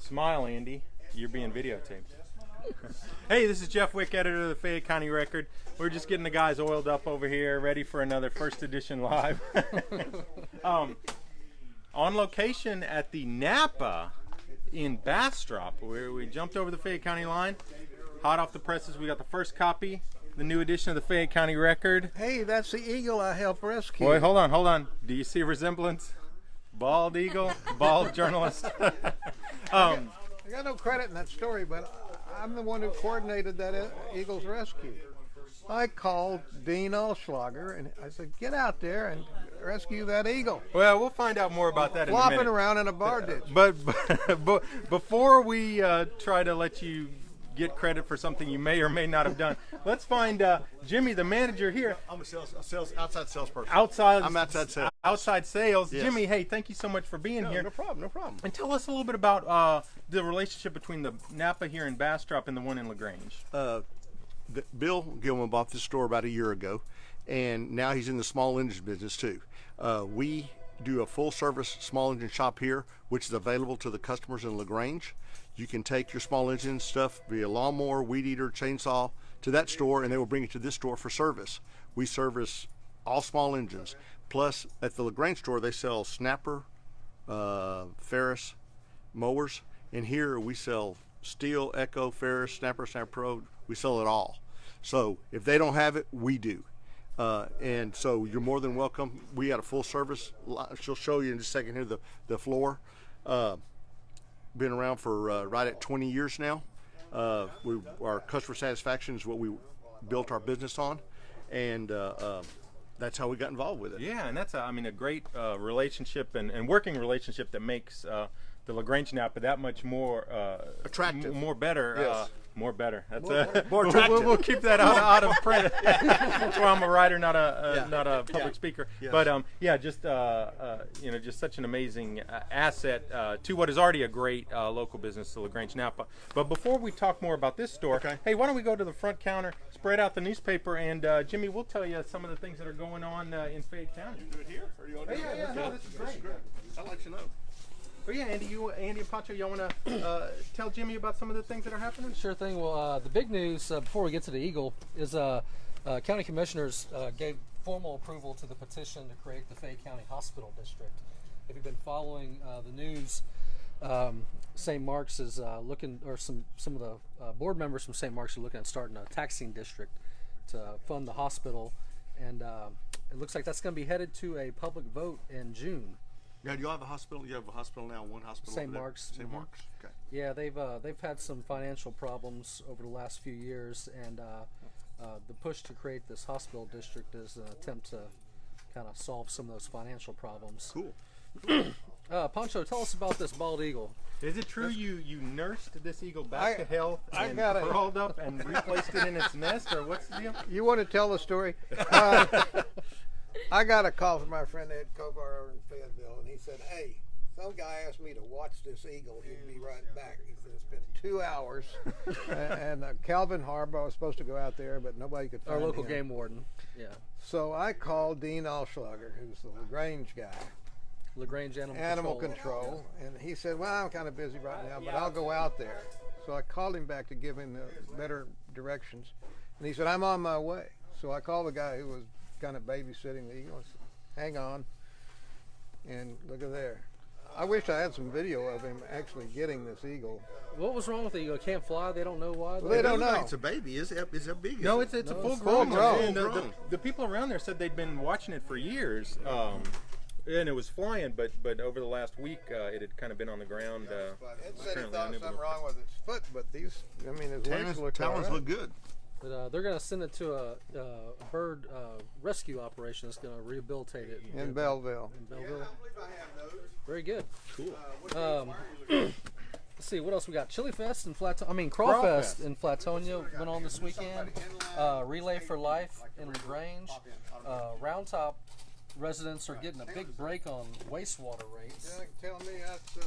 Smile, Andy. You're being videotaped. Hey, this is Jeff Wick, editor of the Fayette County Record. We're just getting the guys oiled up over here, ready for another First Edition Live. On location at the NAPA in Bastrop, where we jumped over the Fayette County line. Hot off the presses, we got the first copy, the new edition of the Fayette County Record. Hey, that's the eagle I helped rescue. Boy, hold on. Do you see a resemblance? Bald eagle, bald journalist. I got no credit in that story, but I'm the one who coordinated that eagle's rescue. I called Dean Allschlager and I said, get out there and rescue that eagle. Well, we'll find out more about that in a minute. Flopping around in a bar ditch. But before we try to let you get credit for something you may or may not have done, let's find Jimmy, the manager here. I'm a outside salesperson. I'm outside sales. Outside sales. Yes. Jimmy, hey, thank you so much for being here. No problem. And tell us a little bit about the relationship between the NAPA here in Bastrop and the one in LaGrange. Bill Gilman bought this store about a year ago, and now he's in the small engine business too. We do a full service small engine shop here, which is available to the customers in LaGrange. You can take your small engine stuff, be a lawnmower, weed eater, chainsaw, to that store, and they will bring it to this store for service. We service all small engines. Plus, at the LaGrange store, they sell snapper, Ferris mowers, and here we sell Steel, Echo, Ferris, Snapper Pro. We sell it all. So if they don't have it, we do. And so you're more than welcome. We got a full service. She'll show you in just a second here the floor. Been around for right at 20 years now. Our customer satisfaction is what we built our business on, and that's how we got involved with it. Yeah, and that's a great relationship and working relationship that makes the LaGrange NAPA that much more attractive, more better. Yes. More better. That's more attractive. We'll keep that out of print. That's why I'm a writer, not a public speaker. Yes. But just such an amazing asset to what is already a great local business, the LaGrange NAPA. But before we talk more about this store, hey, why don't we go to the front counter, spread out the newspaper, and Jimmy, we'll tell you some of the things that are going on in Fayette County. Do it here, or you want to do it? Yeah, no, this is great. I'll let you know. But yeah, Andy and Pancho, y'all want to tell Jimmy about some of the things that are happening? Sure thing. Well, the big news before we get to the Eagle is county commissioners gave formal approval to the petition to create the Fayette County Hospital District. If you've been following the news, St. Mark's is looking, or some of the board members from St. Mark's are looking at starting a taxing district to fund the hospital, and it looks like that's going to be headed to a public vote in June. Now, do you have a hospital? You have a hospital now, one hospital? St. Mark's. St. Mark's, okay. Yeah, they've had some financial problems over the last few years, and the push to create this hospital district is an attempt to kind of solve some of those financial problems. Cool. Pancho, tell us about this bald eagle. Is it true you nursed this eagle back to health and got it. curled up and replaced it in its nest, or what's the deal? You want to tell the story? I got a call from my friend Ed Kovar over in Fayetteville, and he said, hey, some guy asked me to watch this eagle. He'd be right back. He said, it's been 2 hours. and Calvin Harbaugh was supposed to go out there, but nobody could find him. Our local game warden. Yeah. So I called Dean Allschlager, who's the LaGrange guy. LaGrange Animal Control. And he said, well, I'm kind of busy right now, but I'll go out there. So I called him back to give him better directions. And he said, I'm on my way. So I called the guy who was kind of babysitting the eagle. I said, hang on, and look at there. I wish I had some video of him actually getting this eagle. What was wrong with the eagle? It can't fly. They don't know why. Well, they don't know. It's a baby. Is it big? No, it's a full grown. full-grown. The people around there said they'd been watching it for years, and it was flying. But over the last week, it had kind of been on the ground. It said he thought something wrong with its foot, but his legs look all talons right. look good. But they're going to send it to a bird rescue operation that's going to rehabilitate it In Belleville. Very good. Cool. Let's see what else we got. Chili Fest and Crawfest in Flatonia went on this weekend. Relay for Life in LaGrange. Round Top residents are getting a big break on wastewater rates. Yeah, tell me that's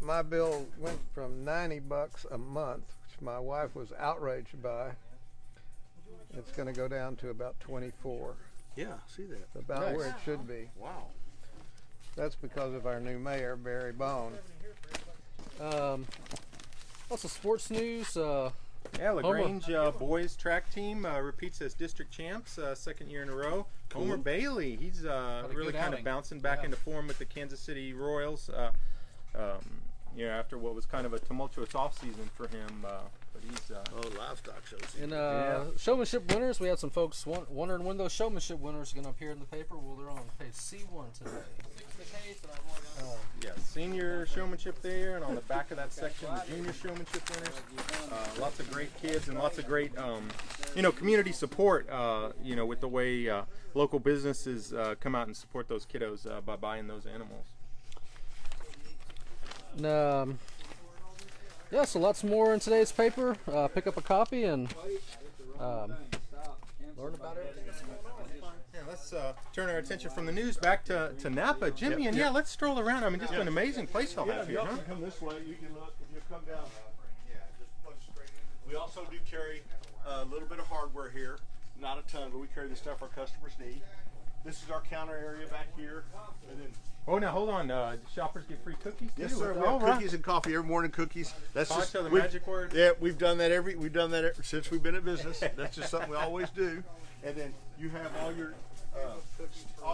my bill went from $90 a month, which my wife was outraged by. It's going to go down to about 24. Yeah, see that. About Nice. where it should be. Wow. That's because of our new mayor, Barry Bone. Lots of sports news. Yeah, LaGrange boys track team repeats as district champs, second year in a row. Cool. Homer Bailey, he's really kind of bouncing back into form with the Kansas City Royals. After what was kind of a tumultuous offseason for him, but he's livestock shows. And showmanship winners, we had some folks wondering when those showmanship winners are going to appear in the paper. Well, they're on page C1 today. Senior showmanship there, and on the back of that section, the junior showmanship winners. Lots of great kids and lots of great, community support. With the way local businesses come out and support those kiddos by buying those animals. And, so lots more in today's paper. Pick up a copy and learn about it. Yeah, let's turn our attention from the news back to Napa. Jimmy, let's stroll around. I mean, just an amazing place y'all have here, y'all huh? can come this way. You can look. If you come down. We also do carry a little bit of hardware here. Not a ton, but we carry the stuff our customers need. This is our counter area back here, and then. Oh, now hold on. Shoppers get free cookies too? Yes, sir. We have cookies and coffee every morning. Cookies. That's just the magic word. Yeah, we've done that since we've been in business. That's just something we always do. And then you have all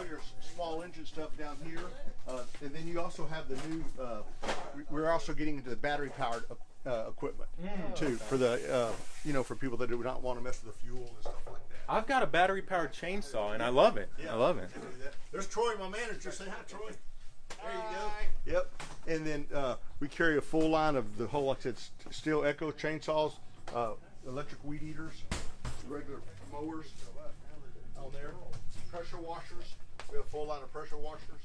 your small engine stuff down here, and then you also have the new. We're also getting into the battery powered equipment too for the for people that do not want to mess with the fuel and stuff like that. I've got a battery powered chainsaw and I love it. Yeah. I love it. There's Troy, my manager. Say hi, Troy. There you go. Yep. And then we carry a full line of the whole, like I said, steel Echo chainsaws, electric weed eaters, regular mowers on there, pressure washers. We have a full line of pressure washers.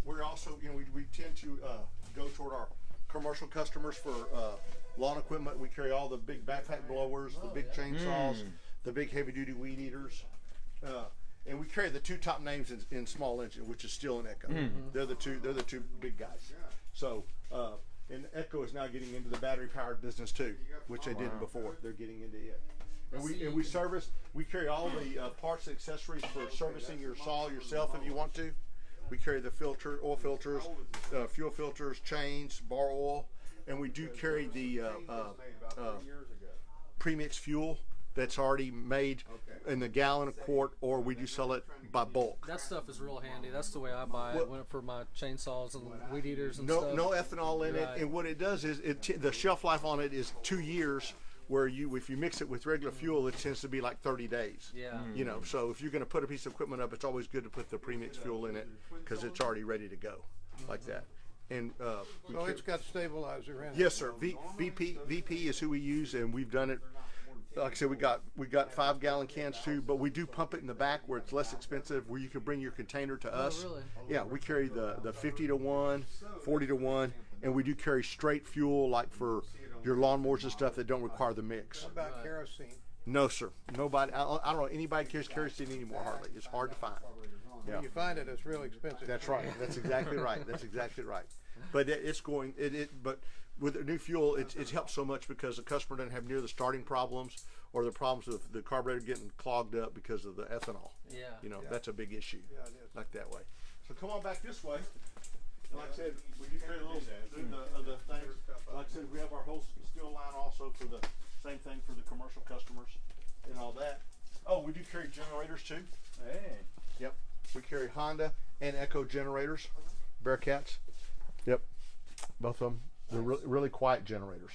We're also, we tend to go toward our commercial customers for lawn equipment. We carry all the big backpack blowers, the big chainsaws, the big heavy duty weed eaters. And we carry the two top names in small engine, which is Steel and Echo. They're the two big guys. So, and Echo is now getting into the battery powered business too, which they didn't before. They're getting into it. And we carry all the parts and accessories for servicing your saw yourself if you want to. We carry the oil filters, fuel filters, chains, bar oil, and we do carry the premix fuel that's already made in the gallon, a quart, or we do sell it by bulk. That stuff is real handy. That's the way I buy it for my chainsaws and weed eaters and stuff. No ethanol in it, and what it does is the shelf life on it is 2 years. Where if you mix it with regular fuel, it tends to be like 30 days. Yeah. So if you're going to put a piece of equipment up, it's always good to put the premix fuel in it because it's already ready to go, like that. And so it's got stabilizer in it. Yes, sir. VP is who we use, and we've done it. Like I said, we got 5 gallon cans too, but we do pump it in the back where it's less expensive, where you can bring your container to us. Really? Yeah, we carry the 50 to 1, 40 to 1, and we do carry straight fuel like for your lawnmowers and stuff that don't require the mix. What about kerosene? No, sir. Nobody. I don't know anybody carries kerosene anymore. Hardly. It's hard to find. Yeah. When you find it, it's really expensive. That's right. That's exactly right. That's exactly right. But it's going. But with the new fuel, it helps so much because the customer doesn't have near the starting problems or the problems with the carburetor getting clogged up because of the ethanol. Yeah. That's a big issue. Yeah, it is. Like that way. So come on back this way. Like I said, we do carry a little of the things. Like I said, we have our whole steel line also for the same thing for the commercial customers and all that. Oh, we do carry generators too. Hey. Yep. We carry Honda and Echo generators, Bearcats. Yep. Both of them. They're really quiet generators.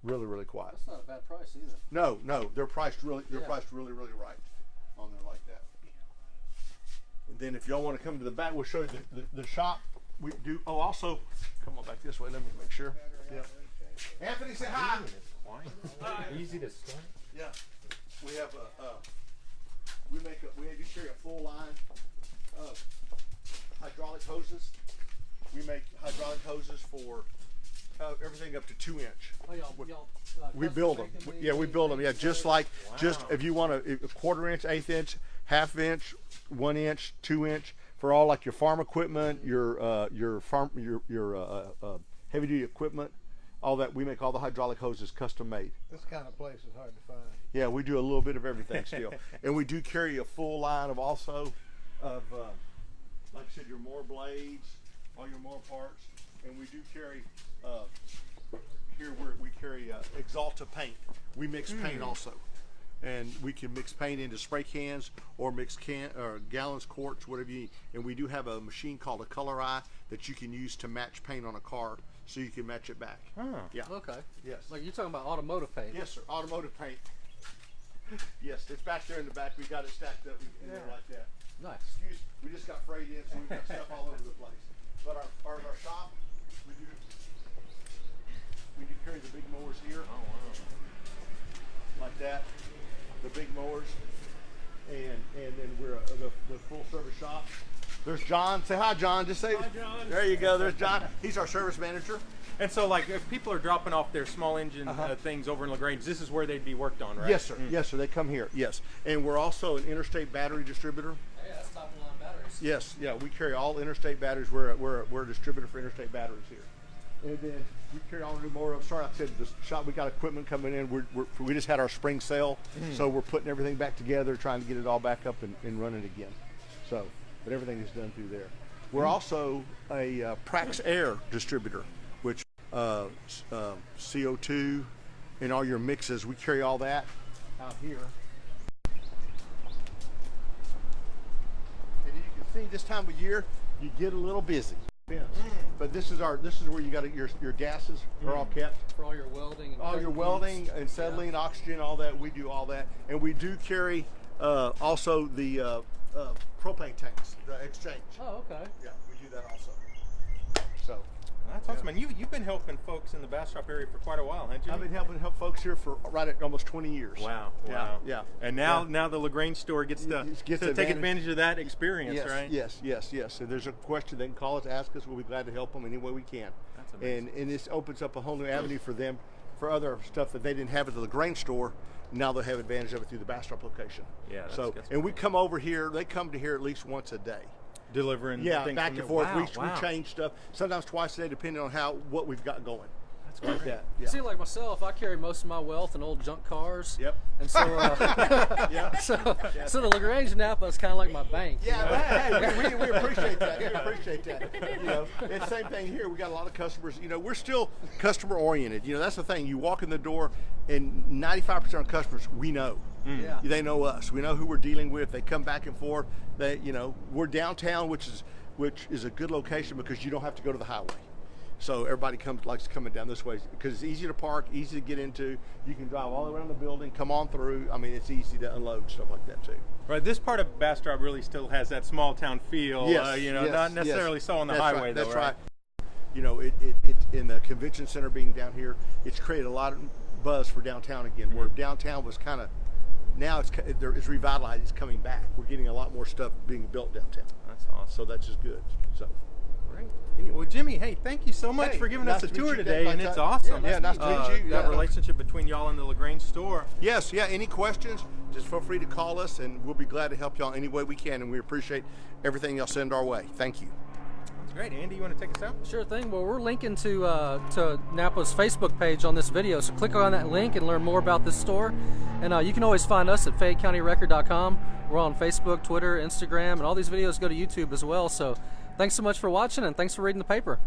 Really, really quiet. That's not a bad price either. No, they're priced really. They're priced really, really right on there like that. And then if y'all want to come to the back, we'll show you the shop. We do. Oh, also, come on back this way. Let me make sure. Yeah. Anthony, say hi. Easy to start. Yeah. We have we do carry a full line of hydraulic hoses. We make hydraulic hoses for everything up to 2 inch. Oh, y'all We build them. We build them. Yeah, just if you want a 1/4 inch, 1/8 inch, 1/2 inch, 1 inch, 2 inch for all like your farm equipment, your heavy duty equipment, all that. We make all the hydraulic hoses custom made. This kind of place is hard to find. Yeah, we do a little bit of everything still, and we do carry a full line of like I said, your mower blades, all your mower parts, and we do carry here we carry Exalta paint. We mix paint also, and we can mix paint into spray cans or mix gallons, quarts, whatever you need. And we do have a machine called a Color Eye that you can use to match paint on a car, so you can match it back. Oh. Yeah. Okay. Yes. Like you're talking about automotive paint. Yes, sir. Automotive paint. Yes, it's back there in the back. We got it stacked up in there like that. Nice. We just got freight in, so we've got stuff all over the place. But our shop, we do carry the big mowers here. Oh wow. Like that, the big mowers, and then we're the full service shop. There's John. Say hi, John. Just say hi, John. There you go. There's John. He's our service manager. And so, like, if people are dropping off their small engine things over in LaGrange, this is where they'd be worked on, right? Yes, sir. Yes, sir. They come here. Yes, and we're also an interstate battery distributor. Yeah, that's top of the line batteries. Yes, yeah, we carry all interstate batteries. We're a distributor for interstate batteries here. And then we carry all the new mower. Sorry, I said the shop. We got equipment coming in. We just had our spring sale, so we're putting everything back together, trying to get it all back up and running again. So, but everything is done through there. We're also a Prax Air distributor, which CO2 and all your mixes. We carry all that out here. And you can see this time of year you get a little busy. But this is where you got your gases are all kept. For all your welding. And all your welding and settling, oxygen, all that. We do all that, and we do carry also the propane tanks, the exchange. Oh, okay. Yeah, we do that also. So. That's awesome, man. You've been helping folks in the Bastrop area for quite a while, haven't you? I've been helping folks here for right at almost 20 years. Wow. Yeah. And now the LaGrange store gets to take advantage of that experience, yes, right? Yes. If there's a question, they can call us, ask us. We'll be glad to help them any way we can. That's amazing. And this opens up a whole new avenue for them for other stuff that they didn't have at the LaGrange store. Now they'll have advantage of it through the Bastrop location. Yeah. And we come over here. They come to here at least once a day. Delivering things back and forth. Wow. We change stuff sometimes twice a day depending on what we've got going. That's like that. You see, like myself, I carry most of my wealth in old junk cars. Yep. And so, so the LaGrange NAPA is kind of like my bank. Yeah. Hey, we appreciate that. We appreciate that. And same thing here. We got a lot of customers. We're still customer oriented. That's the thing. You walk in the door, and 95% of customers we know. Yeah. They know us. We know who we're dealing with. They come back and forth. We're downtown, which is a good location because you don't have to go to the highway. So everybody likes coming down this way because it's easy to park, easy to get into. You can drive all the way around the building, come on through. I mean, it's easy to unload, stuff like that too. Right. This part of Bastrop really still has that small town feel. Yes, not necessarily so on the highway though. That's right. It in the convention center being down here, it's created a lot of buzz for downtown again. Where downtown was kind of. Now it's revitalized. It's coming back. We're getting a lot more stuff being built downtown. That's awesome. So that's just good. So great. Anyway, well, Jimmy, hey, thank you so much for giving us a tour today, and it's awesome. Yeah, nice to meet you. That relationship between y'all and the LaGrange store. Yes, yeah. Any questions? Just feel free to call us, and we'll be glad to help y'all any way we can. And we appreciate everything y'all send our way. Thank you. That's great. Andy, you want to take us out? Sure thing. Well, we're linking to NAPA's Facebook page on this video, so click on that link and learn more about this store. And you can always find us at FayeCountyRecord.com. We're on Facebook, Twitter, Instagram, and all these videos go to YouTube as well. So thanks so much for watching, and thanks for reading the paper.